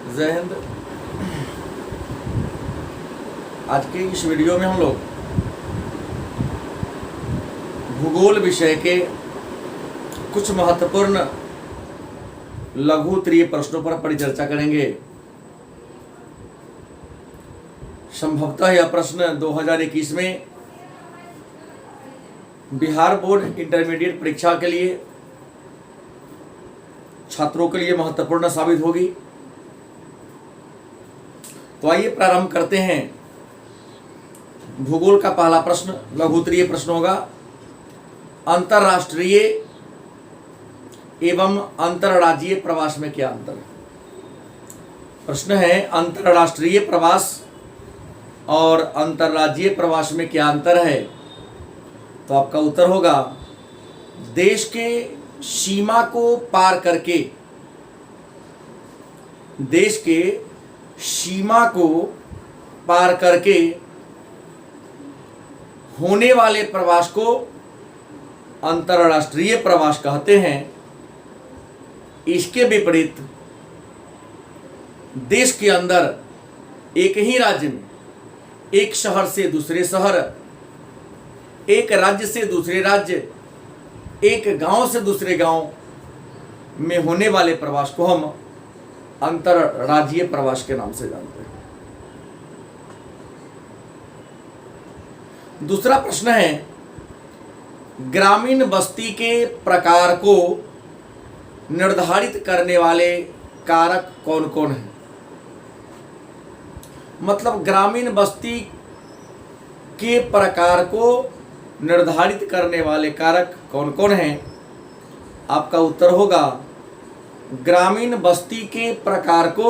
जय हिंद। आज के इस वीडियो में हम लोग भूगोल विषय के कुछ महत्वपूर्ण लघु उत्तरीय प्रश्नों पर परिचर्चा करेंगे। संभवतः यह प्रश्न 2021 में बिहार बोर्ड इंटरमीडिएट परीक्षा के लिए छात्रों के लिए महत्वपूर्ण साबित होगी। तो आइए प्रारंभ करते हैं। भूगोल का पहला प्रश्न लघु उत्तरीय प्रश्न होगा, अंतरराष्ट्रीय एवं अंतरराज्यीय प्रवास में क्या अंतर है। प्रश्न है अंतरराष्ट्रीय प्रवास और अंतरराज्यीय प्रवास में क्या अंतर है। तो आपका उत्तर होगा, देश के सीमा को पार करके, देश के सीमा को पार करके होने वाले प्रवास को अंतरराष्ट्रीय प्रवास कहते हैं। इसके विपरीत देश के अंदर एक ही राज्य में एक शहर से दूसरे शहर, एक राज्य से दूसरे राज्य, एक गांव से दूसरे गांव में होने वाले प्रवास को हम अंतरराज्यीय प्रवास के नाम से जानते हैं। दूसरा प्रश्न है, ग्रामीण बस्ती के प्रकार को निर्धारित करने वाले कारक कौन कौन हैं। मतलब ग्रामीण बस्ती के प्रकार को निर्धारित करने वाले कारक कौन कौन हैं। आपका उत्तर होगा, ग्रामीण बस्ती के प्रकार को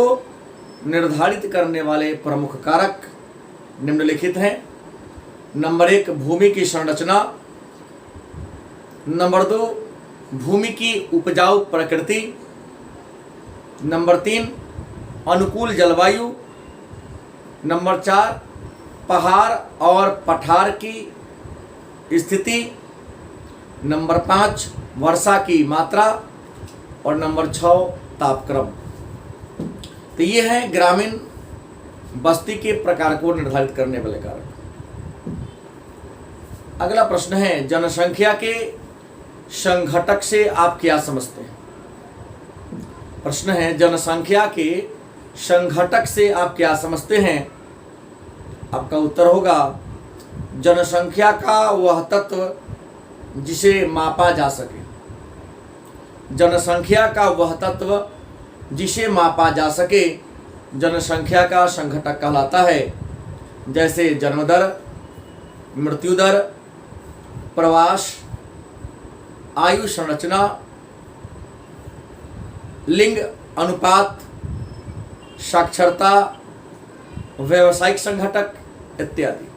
निर्धारित करने वाले प्रमुख कारक निम्नलिखित हैं। नंबर 1, भूमि की संरचना। नंबर 2, भूमि की उपजाऊ प्रकृति। नंबर 3, अनुकूल जलवायु। नंबर 4, पहाड़ और पठार की स्थिति। नंबर 5, वर्षा की मात्रा। और नंबर 6, तापक्रम। तो ये हैं ग्रामीण बस्ती के प्रकार को निर्धारित करने वाले कारक। अगला प्रश्न है, जनसंख्या के संघटक से आप क्या समझते हैं। प्रश्न है, जनसंख्या के संघटक से आप क्या समझते हैं। आपका उत्तर होगा, जनसंख्या का वह तत्व जिसे मापा जा सके। जनसंख्या का वह तत्व जिसे मापा जा सके जनसंख्या का संघटक कहलाता है। जैसे जन्म दर, मृत्यु दर, प्रवास, आयु संरचना, लिंग अनुपात, साक्षरता, व्यावसायिक संघटक इत्यादि।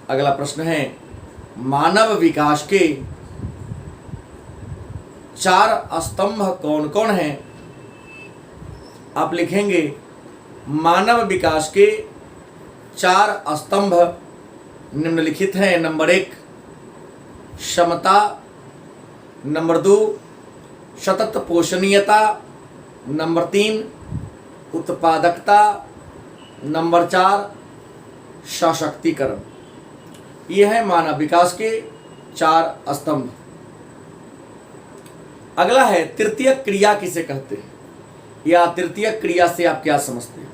अगला प्रश्न है, मानव विकास के 4 स्तंभ कौन कौन हैं। आप लिखेंगे, मानव विकास के 4 स्तंभ निम्नलिखित हैं। नंबर 1, समता। नंबर 2, सतत पोषणीयता। नंबर 3, उत्पादकता। नंबर 4, सशक्तिकरण। ये है मानव विकास के 4 स्तंभ। अगला है, तृतीय क्रिया किसे कहते हैं, या तृतीय क्रिया से आप क्या समझते हैं।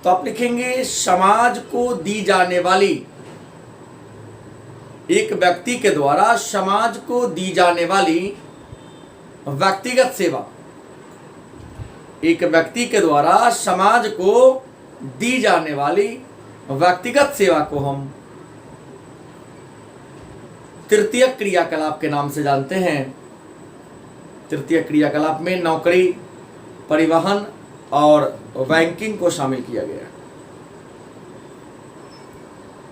तो आप लिखेंगे, समाज को दी जाने वाली, एक व्यक्ति के द्वारा समाज को दी जाने वाली व्यक्तिगत सेवा। एक व्यक्ति के द्वारा समाज को दी जाने वाली व्यक्तिगत सेवा को हम तृतीय क्रियाकलाप के नाम से जानते हैं। तृतीय क्रियाकलाप में नौकरी, परिवहन और बैंकिंग को शामिल किया गया।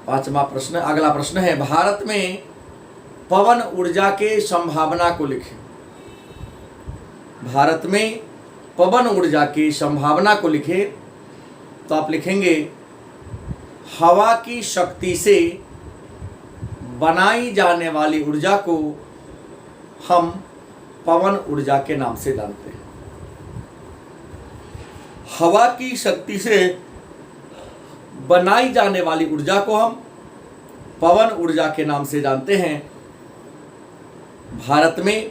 5वां प्रश्न, अगला प्रश्न है, भारत में पवन ऊर्जा के संभावना को लिखें। भारत में पवन ऊर्जा की संभावना को लिखें। तो आप लिखेंगे, हवा की शक्ति से बनाई जाने वाली ऊर्जा को हम पवन ऊर्जा के नाम से जानते हैं। हवा की शक्ति से बनाई जाने वाली ऊर्जा को हम पवन ऊर्जा के नाम से जानते हैं। भारत में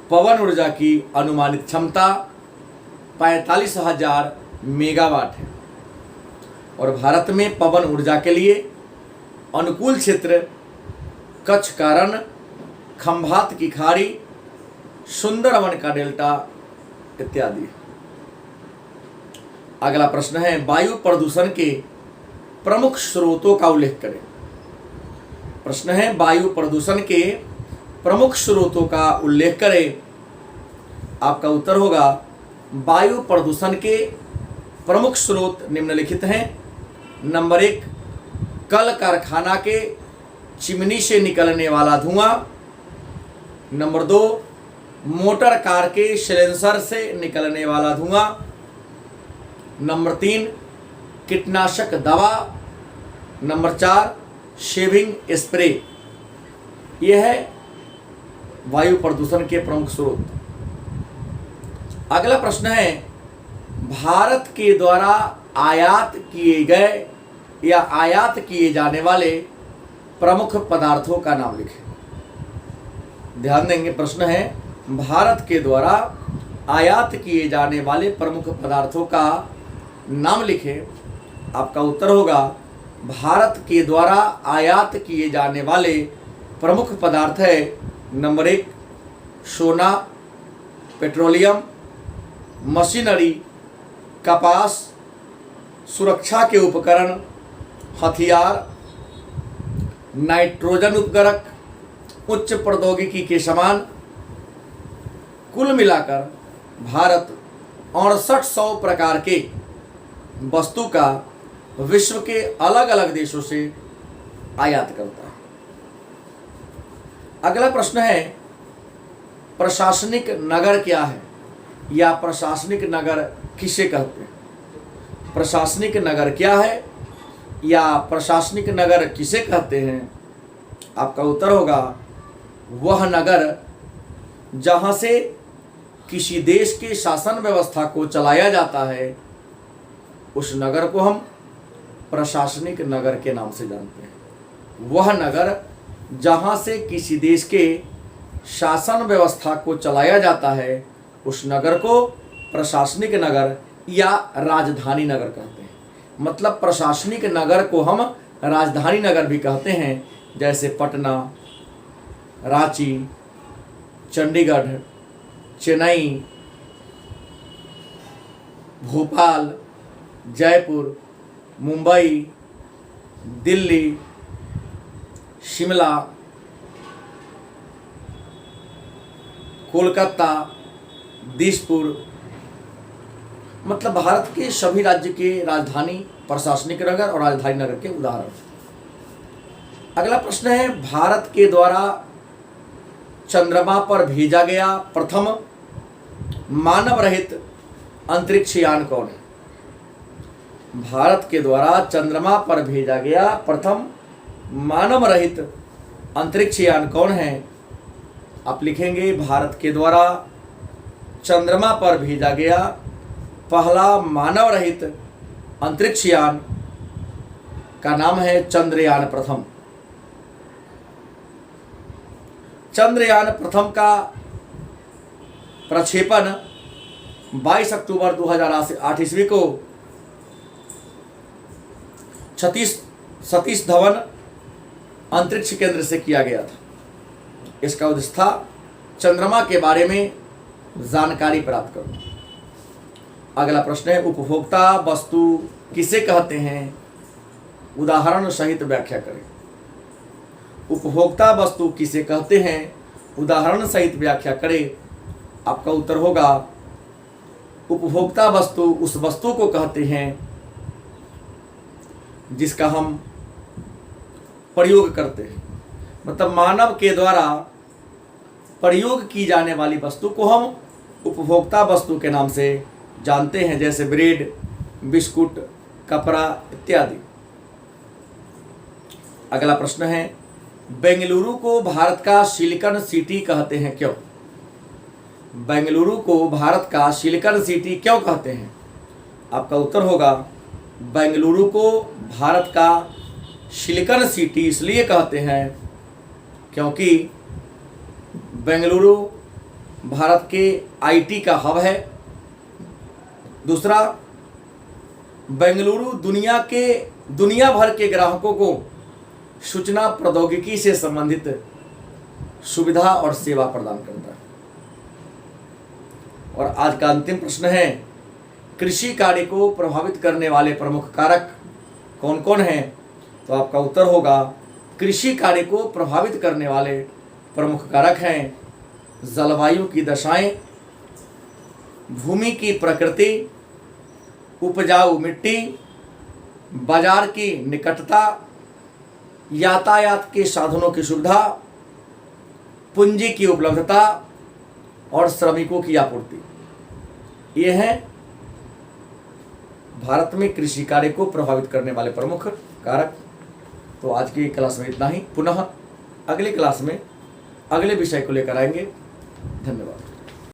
पवन ऊर्जा की अनुमानित क्षमता 45,000 मेगावाट है और भारत में पवन ऊर्जा के लिए अनुकूल क्षेत्र कच्छ का रण, खंभात की खाड़ी, सुंदरवन का डेल्टा इत्यादि। अगला प्रश्न है वायु प्रदूषण के प्रमुख स्रोतों का उल्लेख करें। प्रश्न है वायु प्रदूषण के प्रमुख स्रोतों का उल्लेख करें। आपका उत्तर होगा वायु प्रदूषण के प्रमुख स्रोत निम्नलिखित हैं। नंबर 1, कल कारखाना के चिमनी से निकलने वाला धुआं। नंबर 2, मोटर कार के सिलेंसर से निकलने वाला धुआं। नंबर 3, कीटनाशक दवा। Number 4, shaving spray. यह है वायु प्रदूषण के प्रमुख स्रोत। अगला प्रश्न है भारत के द्वारा आयात किए गए या आयात किए जाने वाले प्रमुख पदार्थों का नाम लिखें। ध्यान देंगे, प्रश्न है भारत के द्वारा आयात किए जाने वाले प्रमुख पदार्थों का नाम लिखें। आपका उत्तर होगा भारत के द्वारा आयात किए जाने वाले प्रमुख पदार्थ है। नंबर 1, सोना, पेट्रोलियम, मशीनरी, कपास, सुरक्षा के उपकरण, हथियार, नाइट्रोजन उपकरण, उच्च प्रौद्योगिकी के सामान। कुल मिलाकर भारत 6800 प्रकार के वस्तु का विश्व के अलग अलग देशों से आयात करता है। अगला प्रश्न है प्रशासनिक नगर क्या है या प्रशासनिक नगर किसे कहते हैं। प्रशासनिक नगर क्या है या प्रशासनिक नगर किसे कहते हैं। आपका उत्तर होगा वह नगर जहां से किसी देश के शासन व्यवस्था को चलाया जाता है, उस नगर को हम प्रशासनिक नगर के नाम से जानते हैं। वह नगर जहां से किसी देश के शासन व्यवस्था को चलाया जाता है, उस नगर को प्रशासनिक नगर या राजधानी नगर कहते हैं। मतलब प्रशासनिक नगर को हम राजधानी नगर भी कहते हैं, जैसे पटना, रांची, चंडीगढ़, चेन्नई, भोपाल, जयपुर, मुंबई, दिल्ली, शिमला, कोलकाता, दिसपुर। मतलब भारत के सभी राज्य के राजधानी प्रशासनिक नगर और राजधानी नगर के उदाहरण। अगला प्रश्न है भारत के द्वारा चंद्रमा पर भेजा गया प्रथम मानव रहित अंतरिक्ष यान कौन है। भारत के द्वारा चंद्रमा पर भेजा गया प्रथम मानव रहित अंतरिक्ष यान कौन है। आप लिखेंगे भारत के द्वारा चंद्रमा पर भेजा गया पहला मानव रहित अंतरिक्ष यान का नाम है चंद्रयान प्रथम। चंद्रयान प्रथम का प्रक्षेपण 22 अक्टूबर 2008 ईस्वी को सतीश धवन अंतरिक्ष केंद्र से किया गया था। इसका उद्देश्य था चंद्रमा के बारे में जानकारी प्राप्त करना। अगला प्रश्न है उपभोक्ता वस्तु किसे कहते हैं, उदाहरण सहित व्याख्या करें। उपभोक्ता वस्तु किसे कहते हैं, उदाहरण सहित व्याख्या करें। आपका उत्तर होगा उपभोक्ता वस्तु उस वस्तु को कहते हैं जिसका हम प्रयोग करते हैं। मतलब मानव के द्वारा प्रयोग की जाने वाली वस्तु को हम उपभोक्ता वस्तु के नाम से जानते हैं, जैसे ब्रेड, बिस्कुट, कपड़ा इत्यादि। अगला प्रश्न है बेंगलुरु को भारत का सिलिकॉन सिटी कहते हैं क्यों। बेंगलुरु को भारत का सिलिकॉन सिटी क्यों कहते हैं? आपका उत्तर होगा बेंगलुरु को भारत का सिलिकॉन सिटी इसलिए कहते हैं क्योंकि बेंगलुरु भारत के आईटी का हब है। दूसरा, बेंगलुरु दुनिया भर के ग्राहकों को सूचना प्रौद्योगिकी से संबंधित सुविधा और सेवा प्रदान करता है। और आज का अंतिम प्रश्न है, कृषि कार्य को प्रभावित करने वाले प्रमुख कारक कौन कौन हैं? तो आपका उत्तर होगा कृषि कार्य को प्रभावित करने वाले प्रमुख कारक हैं जलवायु की दशाएं, भूमि की प्रकृति, उपजाऊ मिट्टी, बाजार की निकटता, यातायात के साधनों की सुविधा, पूंजी की उपलब्धता और श्रमिकों की आपूर्ति। ये हैं भारत में कृषि कार्य को प्रभावित करने वाले प्रमुख कारक। तो आज की क्लास में इतना ही। पुनः अगली क्लास में अगले विषय को लेकर आएंगे। धन्यवाद।